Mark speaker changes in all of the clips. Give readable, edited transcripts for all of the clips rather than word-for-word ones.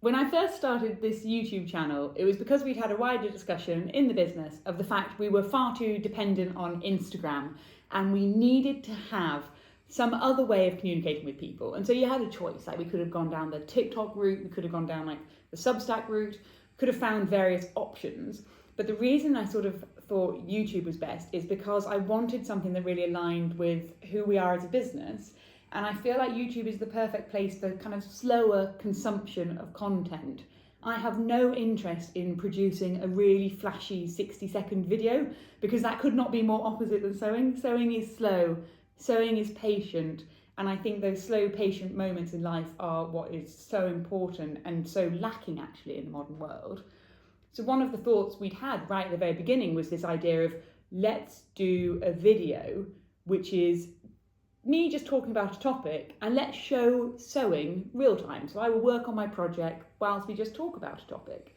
Speaker 1: When I first started this YouTube channel, it was because we'd had a wider discussion in the business of the fact we were far too dependent on Instagram and we needed to have some other way of communicating with people. And so you had a choice, like we could have gone down the TikTok route, we could have gone down like the Substack route, could have found various options. But the reason I sort of thought YouTube was best is because I wanted something that really aligned with who we are as a business. And I feel like YouTube is the perfect place for kind of slower consumption of content. I have no interest in producing a really flashy 60-second video because that could not be more opposite than sewing. Sewing is slow, sewing is patient, and I think those slow, patient moments in life are what is so important and so lacking actually in the modern world. So one of the thoughts we'd had right at the very beginning was this idea of let's do a video which is me just talking about a topic and let's show sewing real time. So I will work on my project whilst we just talk about a topic.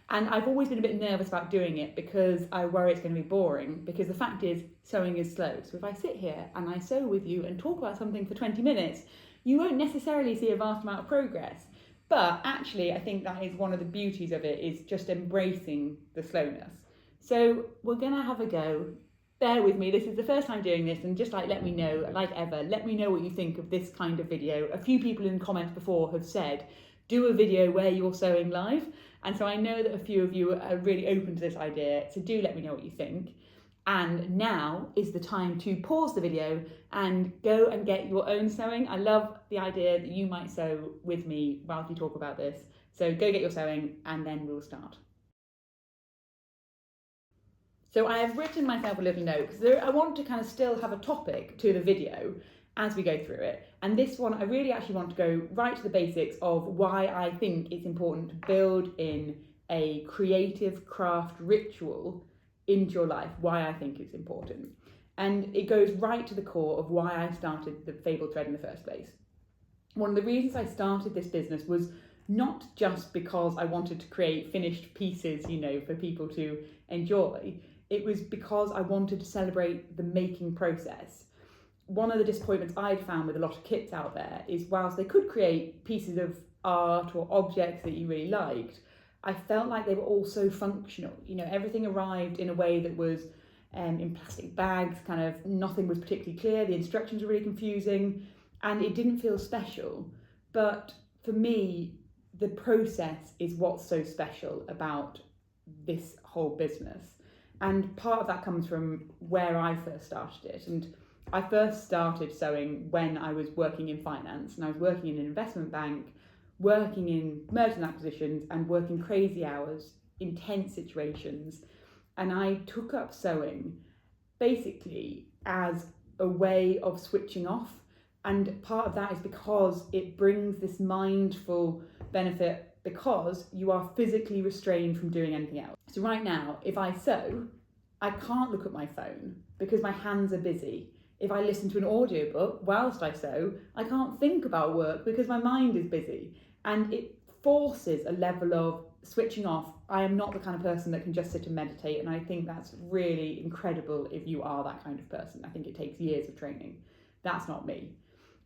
Speaker 1: And I've always been a bit nervous about doing it because I worry it's going to be boring, because the fact is sewing is slow. So if I sit here and I sew with you and talk about something for 20 minutes, you won't necessarily see a vast amount of progress. But actually, I think that is one of the beauties of it, is just embracing the slowness. So we're going to have a go. Bear with me, this is the first time doing this, and just let me know, like ever, let me know what you think of this kind of video. A few people in the comments before have said, do a video where you're sewing live. And so I know that a few of you are really open to this idea, so do let me know what you think. And now is the time to pause the video and go and get your own sewing. I love the idea that you might sew with me whilst we talk about this. So go get your sewing and then we'll start. So I have written myself a little note because I want to kind of still have a topic to the video as we go through it. And this one, I really actually want to go right to the basics of why I think it's important to build in a creative craft ritual into your life, why I think it's important. And it goes right to the core of why I started the Fabled Thread in the first place. One of the reasons I started this business was not just because I wanted to create finished pieces, for people to enjoy. It was because I wanted to celebrate the making process. One of the disappointments I'd found with a lot of kits out there is whilst they could create pieces of art or objects that you really liked, I felt like they were all so functional. Everything arrived in a way that was in plastic bags, kind of nothing was particularly clear, the instructions were really confusing, and it didn't feel special. But for me, the process is what's so special about this whole business. And part of that comes from where I first started it. And I first started sewing when I was working in finance, and I was working in an investment bank, working in mergers and acquisitions and working crazy hours, intense situations. And I took up sewing basically as a way of switching off. And part of that is because it brings this mindful benefit because you are physically restrained from doing anything else. So right now, if I sew, I can't look at my phone because my hands are busy. If I listen to an audiobook whilst I sew, I can't think about work because my mind is busy. And it forces a level of switching off. I am not the kind of person that can just sit and meditate, and I think that's really incredible if you are that kind of person. I think it takes years of training. That's not me.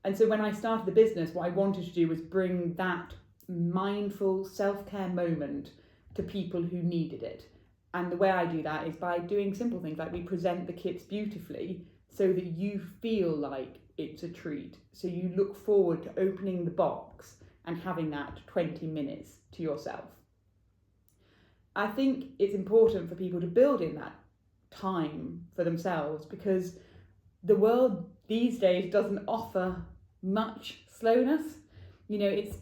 Speaker 1: And so when I started the business, what I wanted to do was bring that mindful self-care moment to people who needed it. And the way I do that is by doing simple things like we present the kits beautifully so that you feel like it's a treat. So you look forward to opening the box and having that 20 minutes to yourself. I think it's important for people to build in that time for themselves because the world these days doesn't offer much slowness. It's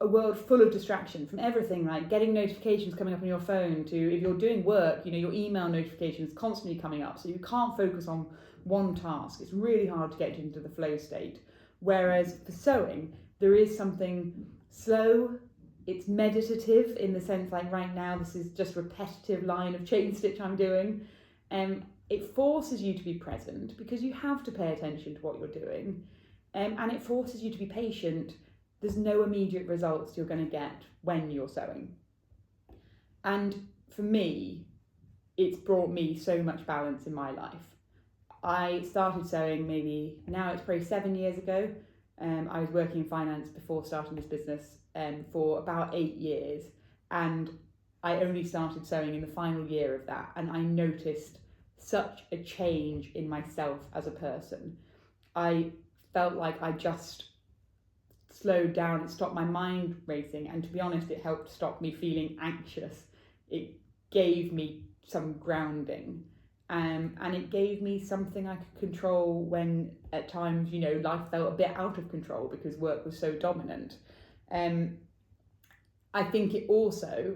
Speaker 1: a world full of distraction from everything, like getting notifications coming up on your phone to if you're doing work, your email notifications constantly coming up. So you can't focus on one task. It's really hard to get into the flow state. Whereas for sewing, there is something slow, it's meditative in the sense like right now, this is just repetitive line of chain stitch I'm doing. It forces you to be present because you have to pay attention to what you're doing. And it forces you to be patient. There's no immediate results you're going to get when you're sewing. And for me, it's brought me so much balance in my life. I started sewing now it's probably 7 years ago. I was working in finance before starting this business. for about 8 years, and I only started sewing in the final year of that, and I noticed such a change in myself as a person. I felt like I just slowed down, it stopped my mind racing, and to be honest, it helped stop me feeling anxious. It gave me some grounding, and it gave me something I could control when at times, you know, life felt a bit out of control because work was so dominant. I think it also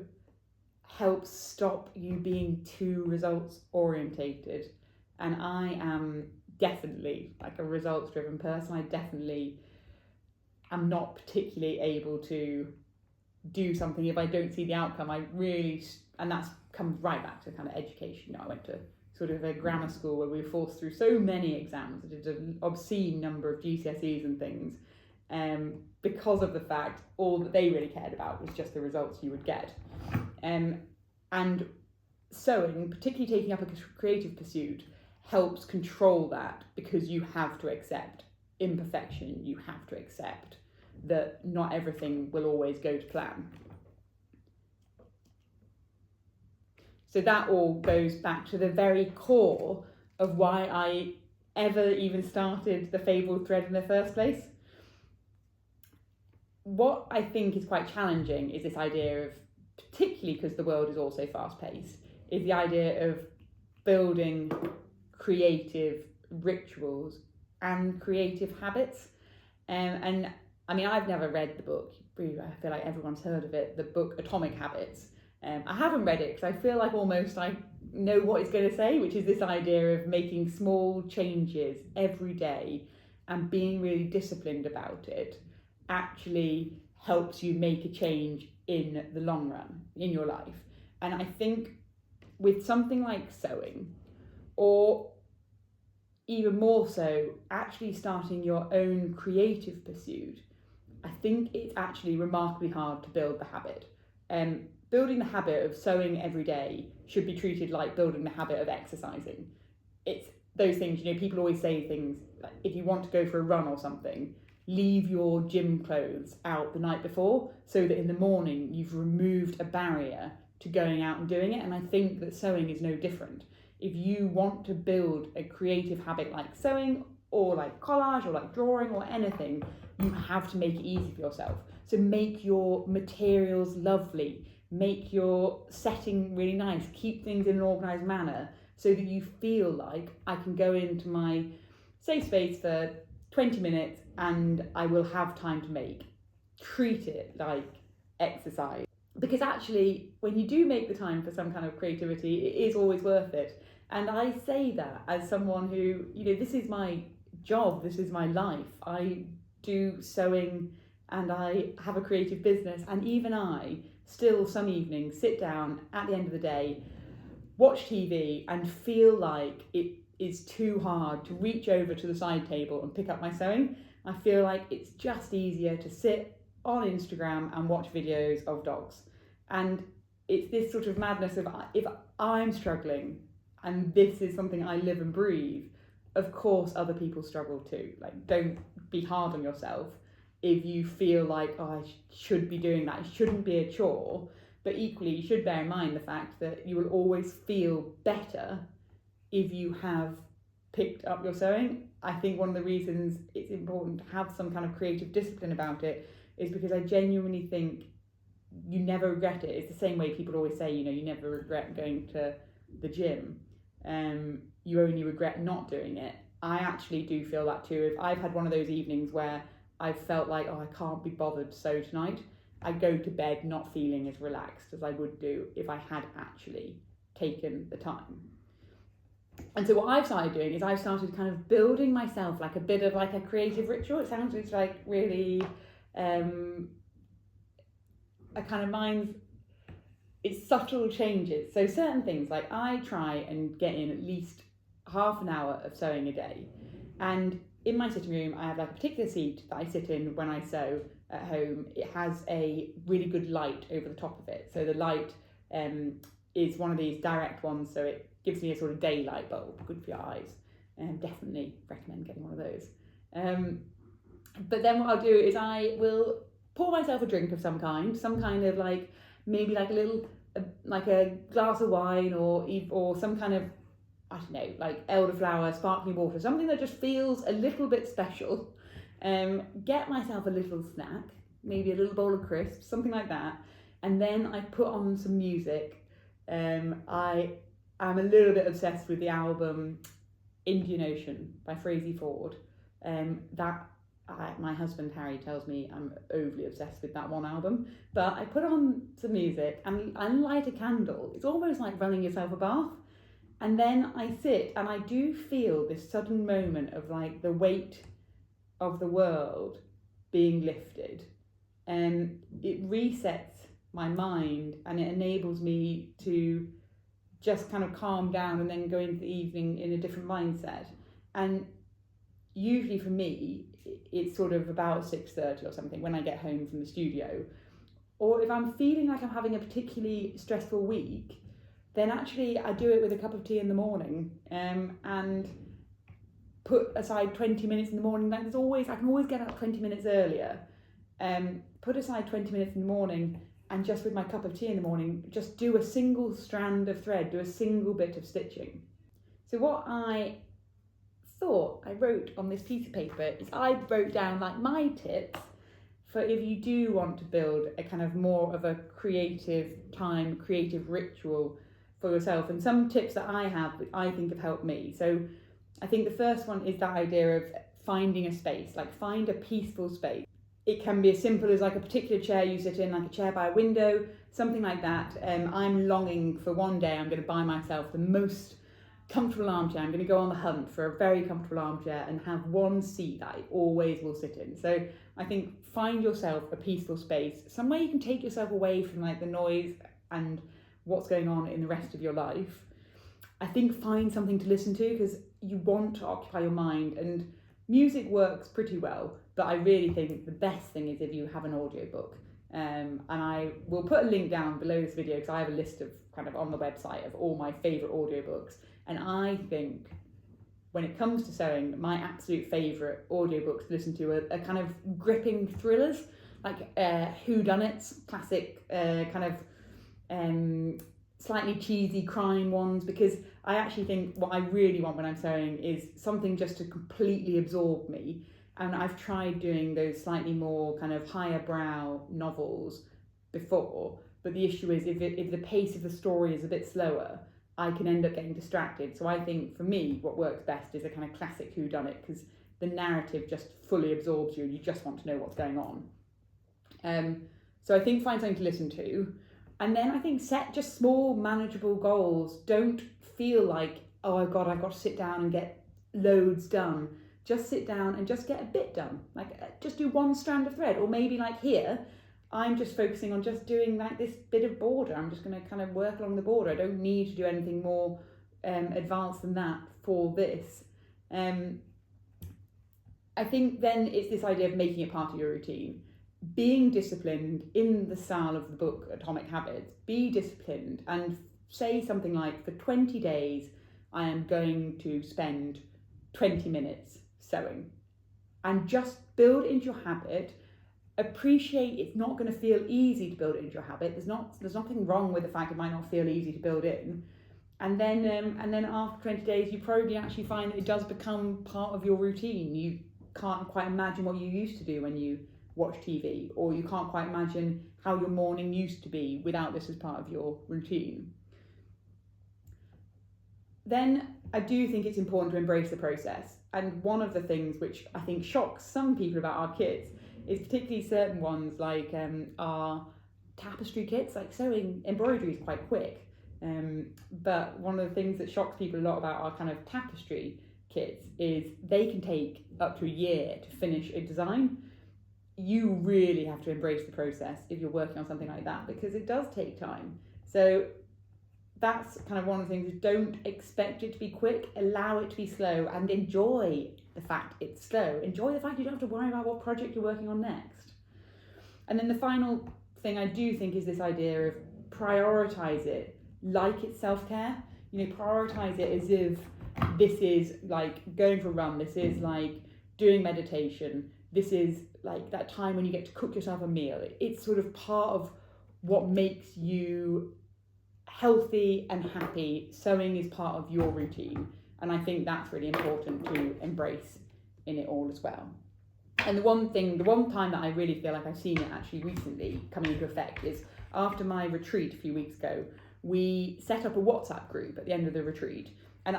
Speaker 1: helps stop you being too results orientated, and I am definitely like a results driven person. I definitely am not particularly able to do something if I don't see the outcome. I really, and that's come right back to kind of education. I went to sort of a grammar school where we were forced through so many exams. I did an obscene number of GCSEs and things, because of the fact all that they really cared about was just the results you would get. And sewing, particularly taking up a creative pursuit, helps control that, because you have to accept imperfection. You have to accept that not everything will always go to plan. So that all goes back to the very core of why I ever even started the Fabled Thread in the first place. What I think is quite challenging is this idea of, particularly because the world is also fast-paced, is the idea of building creative rituals and creative habits. And I mean, I've never read the book. I feel like everyone's heard of it, the book Atomic Habits. I haven't read it because I feel like almost I know what it's going to say, which is this idea of making small changes every day and being really disciplined about it actually helps you make a change in the long run in your life. And I think with something like sewing, or even more so, actually starting your own creative pursuit, I think it's actually remarkably hard to build the habit. Building the habit of sewing every day should be treated like building the habit of exercising. It's those things, you know, people always say things like, if you want to go for a run or something, leave your gym clothes out the night before so that in the morning you've removed a barrier to going out and doing it. And I think that sewing is no different. If you want to build a creative habit like sewing or like collage or like drawing or anything, you have to make it easy for yourself. So make your materials lovely, make your setting really nice, keep things in an organised manner so that you feel like I can go into my safe space for 20 minutes and I will have time to make. Treat it like exercise. Because actually, when you do make the time for some kind of creativity, it is always worth it. And I say that as someone who, you know, this is my job, this is my life. I do sewing and I have a creative business, and even I still some evenings sit down at the end of the day, watch TV and feel like it is too hard to reach over to the side table and pick up my sewing. I feel like it's just easier to sit on Instagram and watch videos of dogs. And it's this sort of madness of, if I'm struggling and this is something I live and breathe, of course other people struggle too. Like, don't be hard on yourself if you feel like, oh, I should be doing that. It shouldn't be a chore. But equally, you should bear in mind the fact that you will always feel better if you have picked up your sewing. I think one of the reasons it's important to have some kind of creative discipline about it is because I genuinely think you never regret it. It's the same way people always say, you know, you never regret going to the gym. You only regret not doing it. I actually do feel that too. If I've had one of those evenings where I've felt like, oh, I can't be bothered to sew tonight, I go to bed not feeling as relaxed as I would do if I had actually taken the time. And so what I've started doing is I've started kind of building myself like a bit of like a creative ritual. It sounds like really a kind of mind, it's subtle changes. So certain things, like I try and get in at least half an hour of sewing a day. And in my sitting room, I have like a particular seat that I sit in when I sew at home. It has a really good light over the top of it. So the light is one of these direct ones, so it gives me a sort of daylight bulb, good for your eyes. Definitely recommend getting one of those. But then what I'll do is I will pour myself a drink of some kind of like, maybe like a little, like a glass of wine or some kind of, I don't know, like elderflower, sparkling water, something that just feels a little bit special. Get myself a little snack, maybe a little bowl of crisps, something like that. And then I put on some music. I am a little bit obsessed with the album Indian Ocean by Frazee Ford. My husband Harry tells me I'm overly obsessed with that one album. But I put on some music and light a candle. It's almost like running yourself a bath. And then I sit and I do feel this sudden moment of like the weight of the world being lifted. And it resets my mind and it enables me to just kind of calm down and then go into the evening in a different mindset. And usually for me, it's sort of about 6:30 or something when I get home from the studio. Or if I'm feeling like I'm having a particularly stressful week, then actually I do it with a cup of tea in the morning, and put aside 20 minutes in the morning. Like I can always get up 20 minutes earlier. Put aside 20 minutes in the morning, and just with my cup of tea in the morning, just do a single strand of thread, do a single bit of stitching. So what I thought I wrote on this piece of paper is I wrote down like my tips for if you do want to build a kind of more of a creative ritual for yourself, and some tips that I have that I think have helped me. So I think the first one is that idea of finding a space, like find a peaceful space. It can be as simple as like a particular chair you sit in, like a chair by a window, something like that. I'm longing for one day I'm going to buy myself the most comfortable armchair. I'm going to go on the hunt for a very comfortable armchair and have one seat that I always will sit in. So I think find yourself a peaceful space, somewhere you can take yourself away from like the noise and what's going on in the rest of your life. I think find something to listen to because you want to occupy your mind, and music works pretty well, but I really think the best thing is if you have an audiobook. And I will put a link down below this video because I have a list of kind of on the website of all my favourite audiobooks. And I think when it comes to sewing, my absolute favourite audiobooks to listen to are kind of gripping thrillers, like whodunits, classic kind of slightly cheesy crime ones, because I actually think what I really want when I'm sewing is something just to completely absorb me. And I've tried doing those slightly more kind of higher brow novels before, but the issue is if the pace of the story is a bit slower, I can end up getting distracted. So I think for me, what works best is a kind of classic whodunit, because the narrative just fully absorbs you and you just want to know what's going on. So I think find something to listen to. And then I think set just small, manageable goals. Don't feel like, oh God, I've got to sit down and get loads done. Just sit down and just get a bit done. Like just do one strand of thread, or maybe like here, I'm just focusing on just doing like this bit of border. I'm just going to kind of work along the border. I don't need to do anything more advanced than that for this. I think then it's this idea of making it part of your routine. Being disciplined in the style of the book Atomic Habits. Be disciplined and say something like, for 20 days, I am going to spend 20 minutes sewing. And just build into your habit. Appreciate it's not going to feel easy to build it into your habit. There's nothing wrong with the fact it might not feel easy to build in. And then after 20 days, you probably actually find that it does become part of your routine. You can't quite imagine what you used to do when you watch TV, or you can't quite imagine how your morning used to be without this as part of your routine. Then I do think it's important to embrace the process. And one of the things which I think shocks some people about our kits is particularly certain ones like our tapestry kits, like sewing, embroidery is quite quick. But one of the things that shocks people a lot about our kind of tapestry kits is they can take up to a year to finish a design. You really have to embrace the process if you're working on something like that, because it does take time. So that's kind of one of the things, is don't expect it to be quick, allow it to be slow, and enjoy the fact it's slow. Enjoy the fact you don't have to worry about what project you're working on next. And then the final thing I do think is this idea of prioritise it like it's self-care. You know, prioritise it as if this is like going for a run, this is like doing meditation, this is like that time when you get to cook yourself a meal. It's sort of part of what makes you healthy and happy. Sewing is part of your routine, and I think that's really important to embrace in it all as well. And the one time that I really feel like I've seen it actually recently coming into effect is after my retreat a few weeks ago. We set up a WhatsApp group at the end of the retreat, and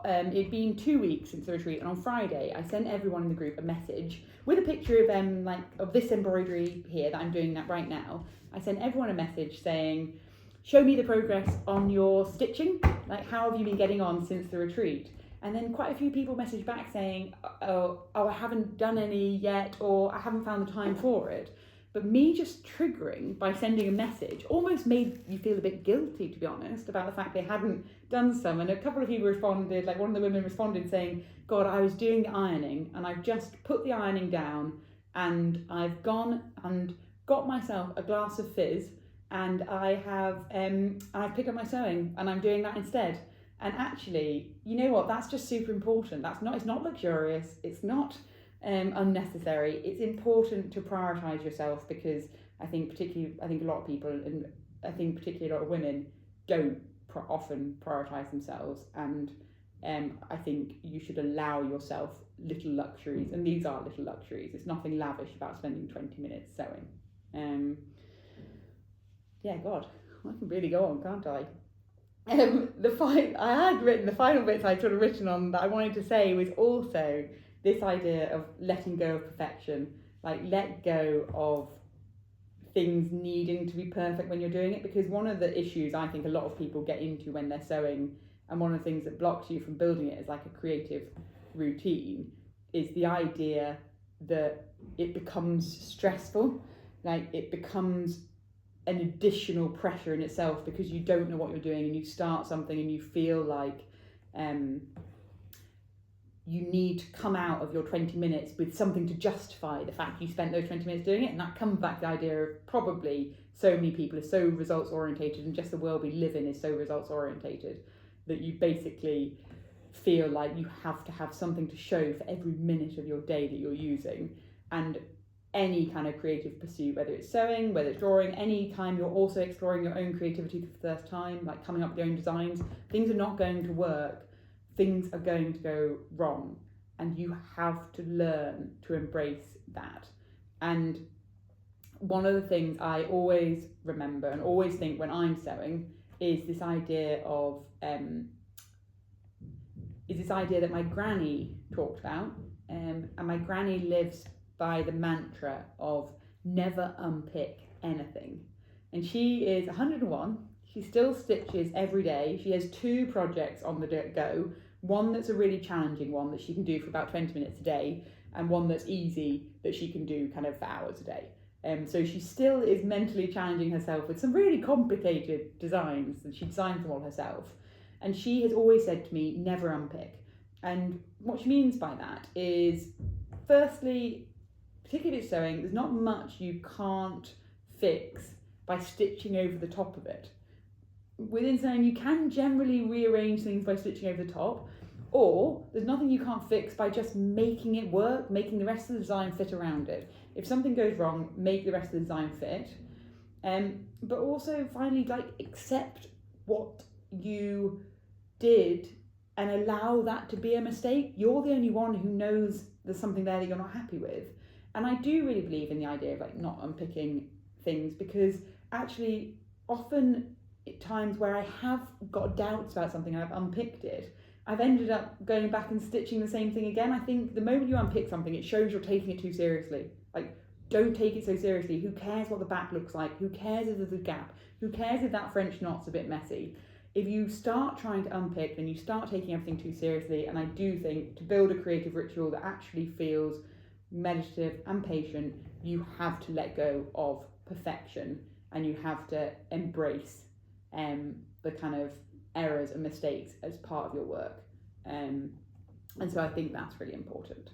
Speaker 1: it'd been 2 weeks since the retreat, and on Friday I sent everyone in the group a message with a picture of of this embroidery here that I'm doing that right now. I sent everyone a message saying, show me the progress on your stitching, like how have you been getting on since the retreat? And then quite a few people messaged back saying, oh, I haven't done any yet, or I haven't found the time for it. But me just triggering by sending a message almost made you feel a bit guilty, to be honest, about the fact they hadn't done some. And a couple of people responded, like one of the women responded saying, God, I was doing the ironing and I've just put the ironing down and I've gone and got myself a glass of fizz and I've picked up my sewing and I'm doing that instead. And actually, you know what, that's just super important. It's not luxurious, it's not unnecessary. It's important to prioritise yourself, because I think a lot of people, and I think particularly a lot of women, don't often prioritise themselves, and I think you should allow yourself little luxuries, and these are little luxuries. It's nothing lavish about spending 20 minutes sewing. Yeah, God, I can really go on, can't I? I had written the final bits I'd sort of written on that I wanted to say was also this idea of letting go of perfection, like let go of things needing to be perfect when you're doing it, because one of the issues I think a lot of people get into when they're sewing, and one of the things that blocks you from building it as like a creative routine, is the idea that it becomes stressful, like it becomes an additional pressure in itself because you don't know what you're doing, and you start something and you feel like you need to come out of your 20 minutes with something to justify the fact you spent those 20 minutes doing it. And that comes back to the idea of probably so many people are so results orientated, and just the world we live in is so results orientated, that you basically feel like you have to have something to show for every minute of your day that you're using. And any kind of creative pursuit, whether it's sewing, whether it's drawing, any time you're also exploring your own creativity for the first time, like coming up with your own designs, things are not going to work. Things are going to go wrong, and you have to learn to embrace that. And one of the things I always remember and always think when I'm sewing is this idea that my granny talked about, and my granny lives by the mantra of never unpick anything. And she is 101. She still stitches every day. She has 2 projects on the go. One that's a really challenging one that she can do for about 20 minutes a day, and one that's easy that she can do kind of for hours a day. So she still is mentally challenging herself with some really complicated designs, and she designs them all herself. And she has always said to me, never unpick. And what she means by that is, firstly, particularly if it's sewing, there's not much you can't fix by stitching over the top of it. Within sewing, you can generally rearrange things by stitching over the top, or there's nothing you can't fix by just making it work, making the rest of the design fit around it. If something goes wrong, make the rest of the design fit. But also, finally, like, accept what you did and allow that to be a mistake. You're the only one who knows there's something there that you're not happy with. And I do really believe in the idea of like not unpicking things, because actually often at times where I have got doubts about something and I've unpicked it, I've ended up going back and stitching the same thing again. I think the moment you unpick something, it shows you're taking it too seriously. Like, don't take it so seriously. Who cares what the back looks like? Who cares if there's a gap? Who cares if that French knot's a bit messy? If you start trying to unpick, then you start taking everything too seriously. And I do think to build a creative ritual that actually feels meditative and patient, you have to let go of perfection, and you have to embrace the kind of errors and mistakes as part of your work. And so I think that's really important.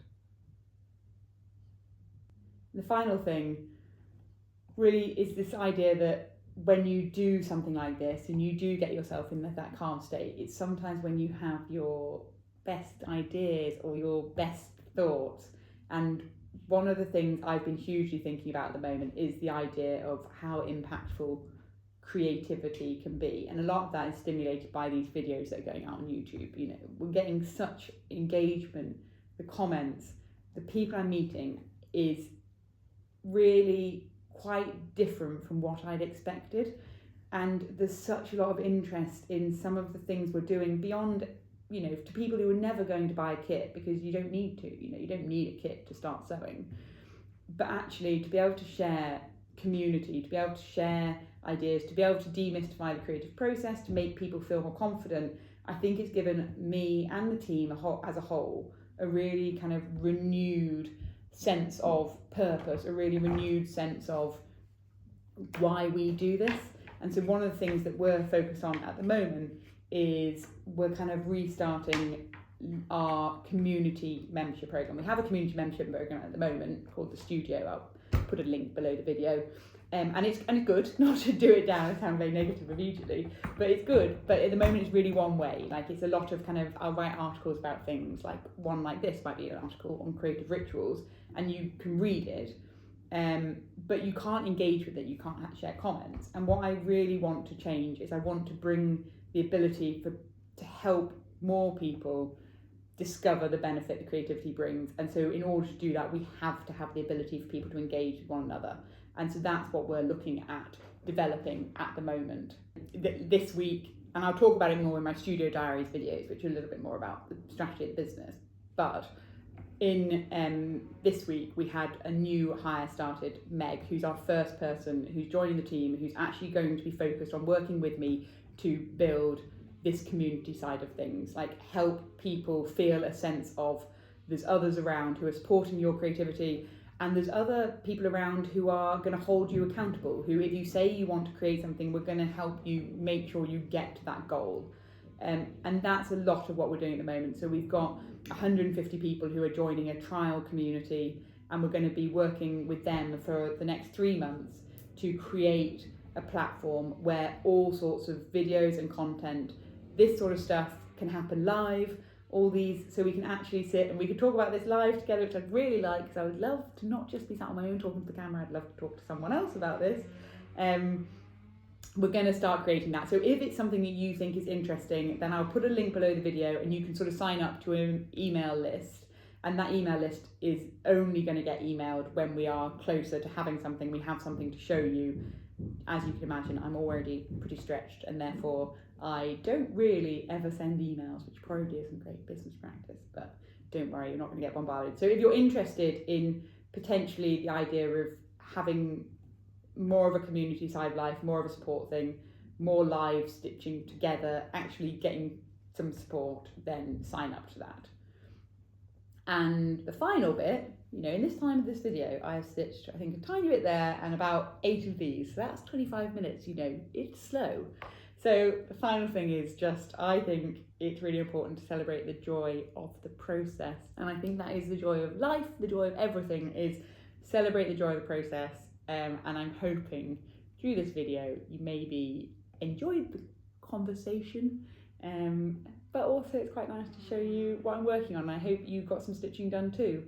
Speaker 1: The final thing really is this idea that when you do something like this and you do get yourself in that calm state, it's sometimes when you have your best ideas or your best thoughts, And one of the things I've been hugely thinking about at the moment is the idea of how impactful creativity can be, and a lot of that is stimulated by these videos that are going out on YouTube. You know, we're getting such engagement, the comments, the people I'm meeting is really quite different from what I'd expected, and there's such a lot of interest in some of the things we're doing beyond, you know, to people who are never going to buy a kit, because you don't need to, you know, you don't need a kit to start sewing, but actually to be able to share community, to be able to share ideas, to be able to demystify the creative process, to make people feel more confident. I think it's given me and the team as a whole a really kind of renewed sense of purpose, a really renewed sense of why we do this. And so one of the things that we're focused on at the moment is we're kind of restarting our community membership program. We have a community membership program at the moment called the Studio. I'll put a link below the video. And it's good, not to do it down and sound very negative immediately, but it's good. But at the moment it's really one way. Like, it's a lot of kind of, I'll write articles about things, like one like this might be an article on creative rituals, and you can read it, but you can't engage with it, you can't share comments. And what I really want to change is I want to bring the ability to help more people discover the benefit that creativity brings. And so in order to do that, we have to have the ability for people to engage with one another. And so that's what we're looking at developing at the moment. This week, and I'll talk about it more in my Studio Diaries videos, which are a little bit more about the strategy of the business. But in this week, we had a new hire started, Meg, who's our first person who's joining the team, who's actually going to be focused on working with me to build this community side of things, like help people feel a sense of there's others around who are supporting your creativity, and there's other people around who are going to hold you accountable, who, if you say you want to create something, we're going to help you make sure you get to that goal. And that's a lot of what we're doing at the moment. So we've got 150 people who are joining a trial community, and we're going to be working with them for the next 3 months to create a platform where all sorts of videos and content, this sort of stuff, can happen live. All these, so we can actually sit and we can talk about this live together, which I'd really like, because I would love to not just be sat on my own talking to the camera. I'd love to talk to someone else about this. We're going to start creating that. So if it's something that you think is interesting, then I'll put a link below the video and you can sort of sign up to an email list. And that email list is only going to get emailed when we are closer to having something, we have something to show you. As you can imagine, I'm already pretty stretched, and therefore I don't really ever send emails, which probably isn't great business practice, but don't worry, you're not going to get bombarded. So if you're interested in potentially the idea of having more of a community side life, more of a support thing, more live stitching together, actually getting some support, then sign up to that. And the final bit, you know, in this time of this video, I have stitched, I think, a tiny bit there and about 8 of these. So that's 25 minutes, you know, it's slow. So the final thing is just, I think it's really important to celebrate the joy of the process. And I think that is the joy of life, the joy of everything, is celebrate the joy of the process. And I'm hoping through this video, you maybe enjoyed the conversation, but also it's quite nice to show you what I'm working on. I hope you got some stitching done too.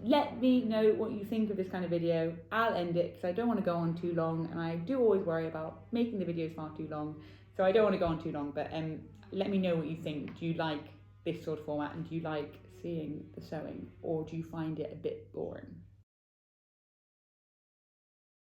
Speaker 1: Let me know what you think of this kind of video. I'll end it because I don't want to go on too long, and I do always worry about making the videos far too long, so I don't want to go on too long. But let me know what you think. Do you like this sort of format, and do you like seeing the sewing, or do you find it a bit boring?